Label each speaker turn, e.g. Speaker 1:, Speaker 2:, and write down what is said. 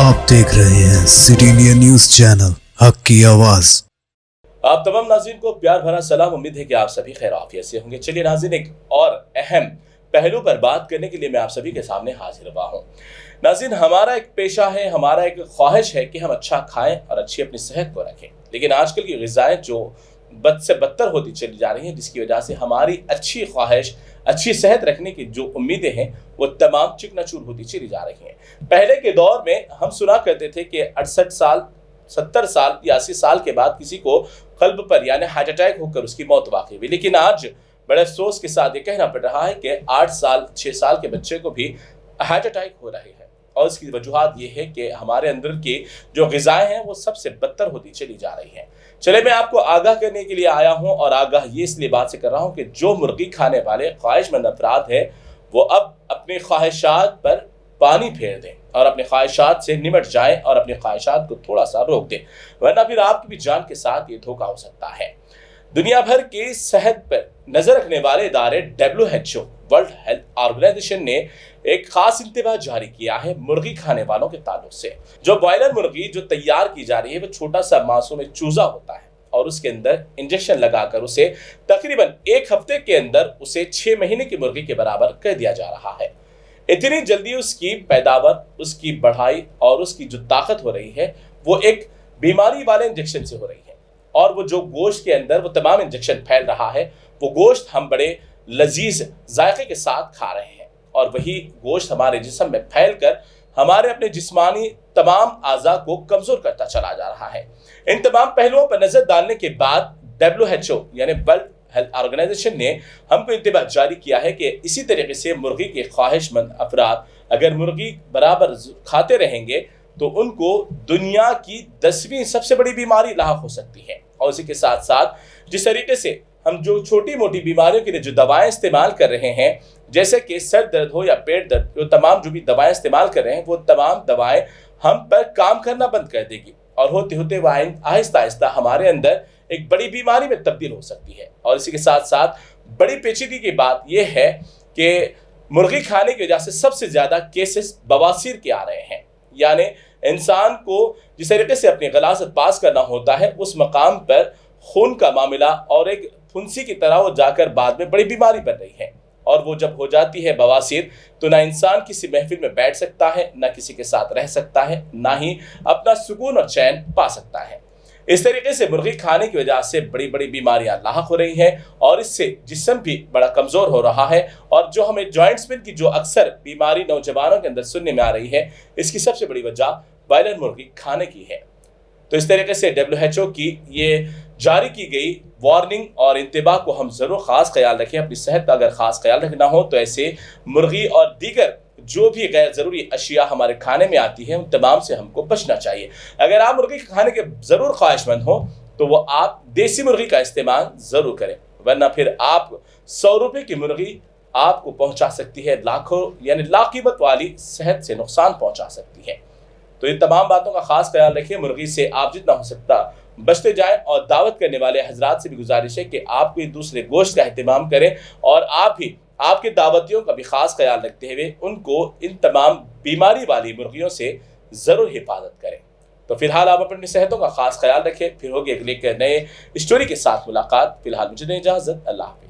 Speaker 1: आप देख रहे हैं सिटी इंडिया न्यूज चैनल हक की आवाज।
Speaker 2: आप तमाम नाज़रीन को प्यार भरा सलाम। उम्मीद है कि आप सभी खैर आफियत से होंगे। चलिए नाज़रीन, एक और अहम पहलू पर बात करने के लिए मैं आप सभी के सामने हाजिर हुआ हूँ। नाज़रीन, हमारा एक पेशा है, हमारा एक ख्वाहिश है कि हम अच्छा खाएं और अच्छी अपनी सेहत को रखें, लेकिन आजकल की ग़िज़ाएँ जो बद से बदतर होती चली जा रही हैं, जिसकी वजह से हमारी अच्छी ख्वाहिश, अच्छी सेहत रखने की जो उम्मीदें हैं वो तमाम चिकनाचूर होती चली जा रही हैं। पहले के दौर में हम सुना करते थे कि 68 साल, 70 साल या 80 साल के बाद किसी को कल्ब पर यानी हार्ट अटैक होकर उसकी मौत वाक़ई हुई, लेकिन आज बड़े अफसोस के साथ ये कहना पड़ रहा है कि 8 साल 6 साल के बच्चे को भी हार्ट अटैक हो रहे हैं। और इसकी वजूहत ये है कि हमारे अंदर की जो ग़िज़ाएँ हैं वो सबसे बदतर होती चली जा रही हैं। चले, मैं आपको आगाह करने के लिए आया हूँ, और आगाह ये इसलिए बात से कर रहा हूँ कि जो मुर्गी खाने वाले ख्वाहिशमंद अफराद हैं वो अब अपनी ख्वाहिशात पर पानी फेर दें और अपनी ख्वाहिशात से निमट जाएं और अपनी ख्वाहिशात को थोड़ा सा रोक दें, वरना फिर आपकी भी जान के साथ ये धोखा हो सकता है। दुनिया भर की सेहत पर नजर रखने वाले इदारे WHO वर्ल्ड हेल्थ ऑर्गेनाइजेशन ने एक खास इंतबाह जारी किया है मुर्गी खाने वालों के ताल्लुक से। जो बॉयलर मुर्गी जो तैयार की जा रही है वो छोटा सा मासूम चूजा होता है और उसके अंदर इंजेक्शन लगाकर उसे तकरीबन 1 हफ्ते के अंदर उसे 6 महीने की मुर्गी के बराबर कर दिया जा रहा है। इतनी जल्दी उसकी पैदावार, उसकी बढ़ाई और उसकी जो ताकत हो रही है वो एक बीमारी वाले इंजेक्शन से हो रही है, और वो जो गोश्त के अंदर वो तमाम इंजेक्शन फैल रहा है वो गोश्त हम बड़े लजीज जायके के साथ खा रहे हैं, और वही गोश्त हमारे जिस्म में फैल कर हमारे अपने जिस्मानी तमाम आज़ा को कमज़ोर करता चला जा रहा है। इन तमाम पहलुओं पर नज़र डालने के बाद WHO यानी वर्ल्ड हेल्थ ऑर्गेनाइजेशन ने हमको इंतबाह जारी किया है कि इसी तरीके से मुर्गी के ख्वाहिशमंद अफराद अगर मुर्गी बराबर खाते रहेंगे तो उनको दुनिया की 10वीं सबसे बड़ी बीमारी लाहक हो सकती है। और इसी के साथ साथ जिस तरीके से हम जो छोटी मोटी बीमारियों के लिए जो दवाएं इस्तेमाल कर रहे हैं, जैसे कि सर दर्द हो या पेट दर्द, जो तमाम जो भी दवाएं इस्तेमाल कर रहे हैं वो तमाम दवाएं हम पर काम करना बंद कर देगी, और होते होते वह आहिस्ता आहिस्ता हमारे अंदर एक बड़ी बीमारी में तब्दील हो सकती है। और इसी के साथ साथ बड़ी पेचीदगी की बात यह है कि मुर्गी खाने की वजह से सबसे ज़्यादा केसेस बवासीर के आ रहे हैं। यानी इंसान को जिस तरीके से अपनी गलासत पास करना होता है उस मकाम पर खून का मामला और एक फुंसी की तरह वो जाकर बाद में बड़ी बीमारी बन रही है, और वो जब हो जाती है बवासीर तो ना इंसान किसी महफिल में बैठ सकता है, ना किसी के साथ रह सकता है, ना ही अपना सुकून और चैन पा सकता है। इस तरीके से मुर्गी खाने की वजह से बड़ी बड़ी बीमारियां लाहक हो रही हैं, और इससे जिस्म भी बड़ा कमज़ोर हो रहा है। और जो हमें जॉइंट्स पेन की जो अक्सर बीमारी नौजवानों के अंदर सुनने में आ रही है, इसकी सबसे बड़ी वजह बॉयलर मुर्गी खाने की है। तो इस तरीके से WHO की ये जारी की गई वार्निंग और इंतबाह को हम ज़रूर ख़ास ख्याल रखें। अपनी सेहत का अगर ख़ास ख्याल रखना हो तो ऐसे मुर्गी और दीगर जो भी गैर ज़रूरी अशिया हमारे खाने में आती है उन तमाम से हमको बचना चाहिए। अगर आप मुर्गी खाने के ज़रूर ख्वाहिशमंद हो तो वो आप देसी मुर्गी का इस्तेमाल ज़रूर करें, वरना फिर आप 100 रुपये की मुर्गी आपको पहुंचा सकती है लाखों यानी लाक़ीमत वाली सेहत से नुकसान पहुंचा सकती है। तो इन तमाम बातों का खास ख्याल रखिए। मुर्गी से आप जितना हो सकता बचते जाएं, और दावत करने वाले हजरात से भी गुजारिश है कि आप कोई दूसरे गोश्त का एहतमाम करें, और आप भी आपके दावतियों का भी खास ख्याल रखते हुए उनको इन तमाम बीमारी वाली मुर्गियों से ज़रूर हिफाजत करें। तो फिलहाल आप अपनी सेहतों का खास ख्याल रखें। फिर होगी अगले नए स्टोरी के साथ मुलाकात। फिलहाल मुझे दें इजाज़त। अल्लाह हाफिज़।